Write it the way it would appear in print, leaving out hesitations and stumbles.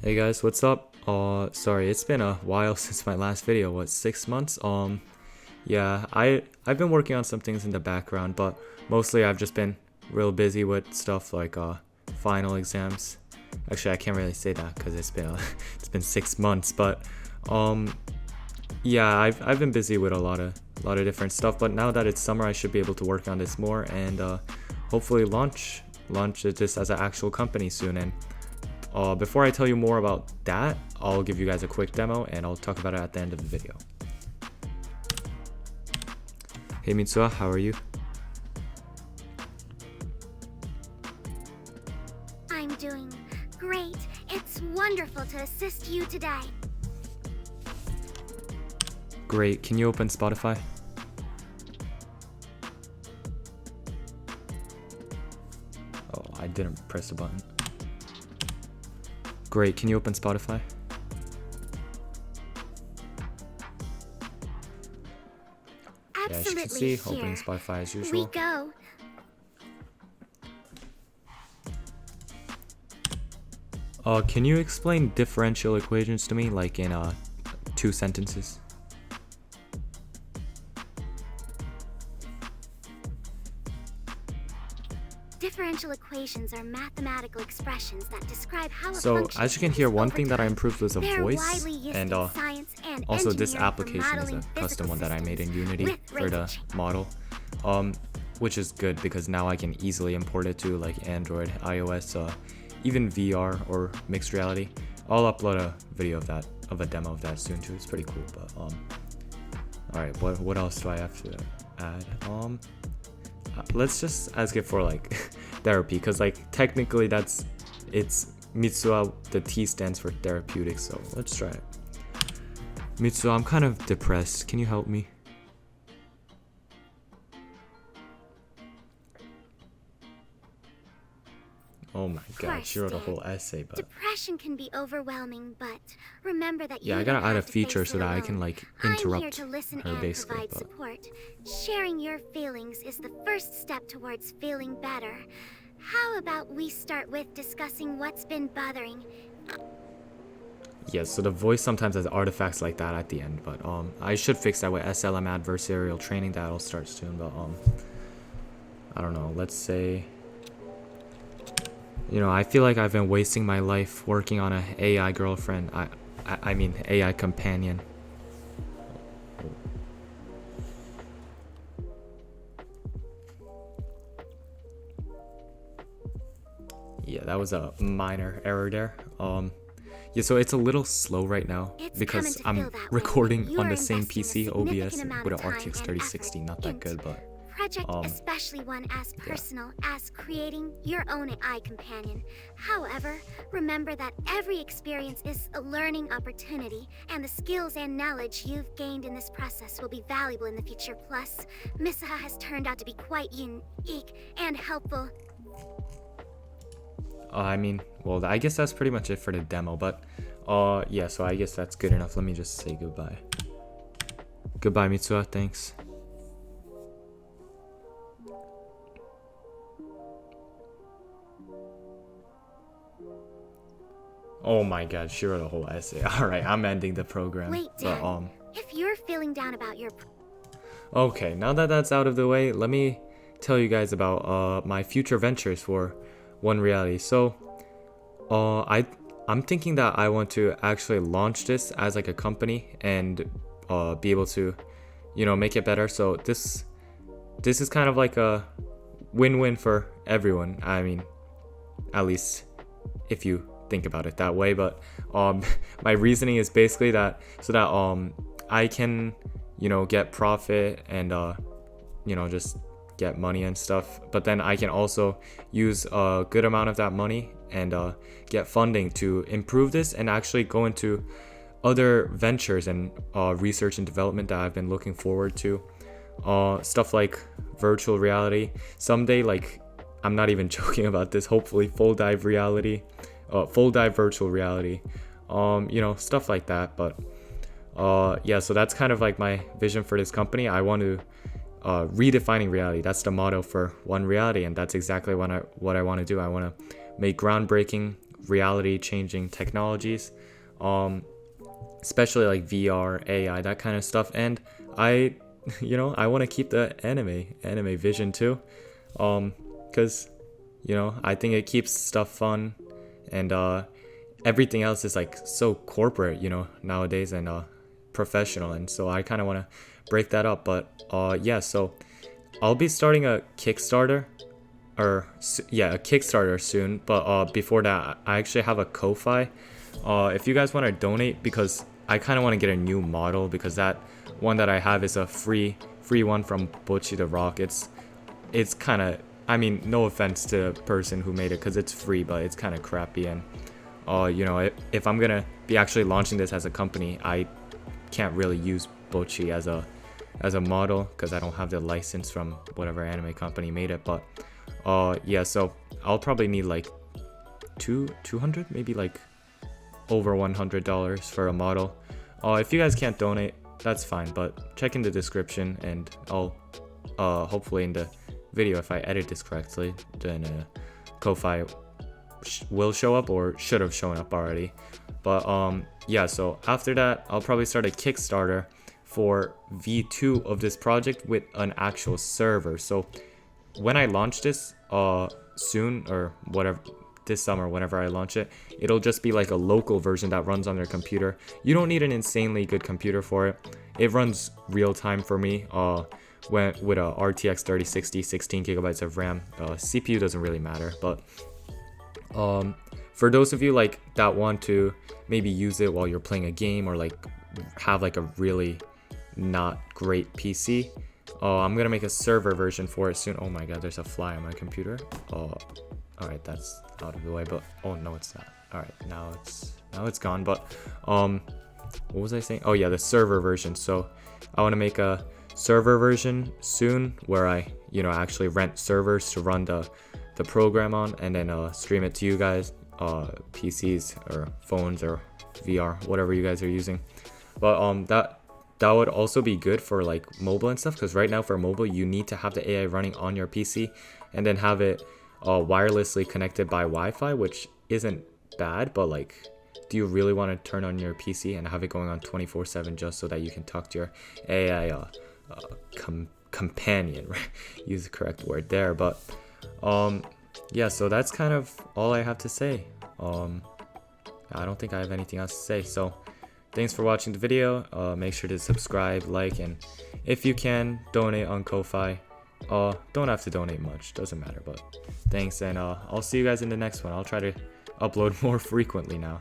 Hey guys, what's up? Sorry, it's been a while since my last video. What, 6 months? Yeah, I've been working on some things in the background, but mostly I've just been real busy with stuff like final exams. Actually, I can't really say that because it's been it's been 6 months, but um yeah, I've been busy with a lot of different stuff. But now that it's summer, I should be able to work on this more and hopefully launch this as an actual company soon. And before I tell you more about that, I'll give you guys a quick demo and I'll talk about it at the end of the video. Hey MITSUHA, how are you? I'm doing great. It's wonderful to assist you today. Great, can you open Spotify? Oh, I didn't press the button. Great, can you open Spotify? Yeah, as you can Absolutely. see, opening Here Spotify as we usual. go. Can you explain differential equations to me, like in 2 sentences? Differential equations are mathematical expressions that describe how a So function as you can hear, behaves one over thing that I time. improved was a They're voice, widely used and in science and also this engineering for application is a modeling custom physical one that I made in systems Unity with for rate the of change. model, which is good because now I can easily import it to like Android, iOS, even VR or mixed reality. I'll upload a video of a demo of that soon too. It's pretty cool. But all right, what else do I have to add? Let's just ask it for like therapy, because like technically it's MITSUHA. The T stands for therapeutic, so let's try it. MITSUHA, I'm kind of depressed. Can you help me? Oh my god, she wrote a whole essay, but Depression can be overwhelming, but remember that yeah, you I gotta don't add a have to feature face so it that I alone. can like I'm here interrupt to listen her and basically. provide But support. Sharing your feelings is the first step towards feeling better. How about we start with discussing what's been bothering? yeah, so the voice sometimes has artifacts like that at the end, but I should fix that with SLM adversarial training. That'll start soon. But I don't know, let's say, I feel like I've been wasting my life working on a AI girlfriend. I mean AI companion. Yeah, that was a minor error there. Yeah, so it's a little slow right now It's because common to I'm feel that way. recording You on are the same investing a PC significant OBS amount with of an time RTX and 3060. Not that effort. good, but Project, especially one as personal as creating your own AI companion. However, remember that every experience is a learning opportunity, and the skills and knowledge you've gained in this process will be valuable in the future. Plus, MITSUHA has turned out to be quite unique and helpful. I mean, well, I guess that's pretty much it for the demo. But yeah, so I guess that's good enough. Let me just say goodbye. Goodbye, MITSUHA. Thanks. Oh my god, she wrote a whole essay. Alright, I'm ending the program. Wait, But, Dan, if you're feeling down about your okay, now that that's out of the way, let me tell you guys about my future ventures for One Reality. So, I'm thinking that I want to actually launch this as like a company and be able to, make it better. So this is kind of like a win-win for everyone. I mean, at least if you think about it that way. But my reasoning is basically that so that I can get profit and just get money and stuff, but then I can also use a good amount of that money and get funding to improve this and actually go into other ventures and research and development that I've been looking forward to. Stuff like virtual reality someday, like I'm not even joking about this, hopefully full dive virtual reality, stuff like that. But yeah, so that's kind of like my vision for this company. I want to redefining reality. That's the motto for One Reality, and that's exactly what I want to do. I want to make groundbreaking reality changing technologies, especially like VR, AI, that kind of stuff. And I I want to keep the anime vision too, because I think it keeps stuff fun, and everything else is like so corporate, nowadays, and professional, and so I kind of want to break that up. But yeah, so I'll be starting a Kickstarter, a Kickstarter soon. But before that, I actually have a Ko-fi. If you guys want to donate, because I kind of want to get a new model, because that one that I have is a free one from Butchie the Rock. It's kind of, I mean, no offense to the person who made it, because it's free, but it's kind of crappy. And if I'm gonna be actually launching this as a company, I can't really use Butchie as a model, because I don't have the license from whatever anime company made it. But yeah, so I'll probably need like 200, maybe like over $100 for a model. If you guys can't donate, that's fine, but check in the description, and I'll hopefully in the video, if I edit this correctly, then Ko-fi will show up, or should have shown up already. But yeah, so after that, I'll probably start a Kickstarter for V2 of this project with an actual server. So when I launch this soon, or whatever, this summer, whenever I launch it, it'll just be like a local version that runs on their computer. You don't need an insanely good computer for it. It runs real time for me with a RTX 3060, 16 gigabytes of RAM. CPU doesn't really matter. But for those of you like that want to maybe use it while you're playing a game, or like have like a really not great PC, I'm gonna make a server version for it soon. Oh my god, there's a fly on my computer. Alright, that's out of the way, but oh no, it's not. Alright, now it's gone. But what was I saying? Oh yeah, the server version. So I want to make a server version soon, where I actually rent servers to run the program on, and then stream it to you guys, PCs or phones or VR, whatever you guys are using. But that would also be good for like mobile and stuff, because right now for mobile you need to have the AI running on your PC, and then have it wirelessly connected by Wi-Fi, which isn't bad. But like, do you really want to turn on your PC and have it going on 24/7 just so that you can talk to your AI companion, right? Use the correct word there. But yeah, so that's kind of all I have to say. I don't think I have anything else to say. So thanks for watching the video. Make sure to subscribe, like, and if you can, donate on Ko-fi. Don't have to donate much, doesn't matter. But thanks, and I'll see you guys in the next one. I'll try to upload more frequently now.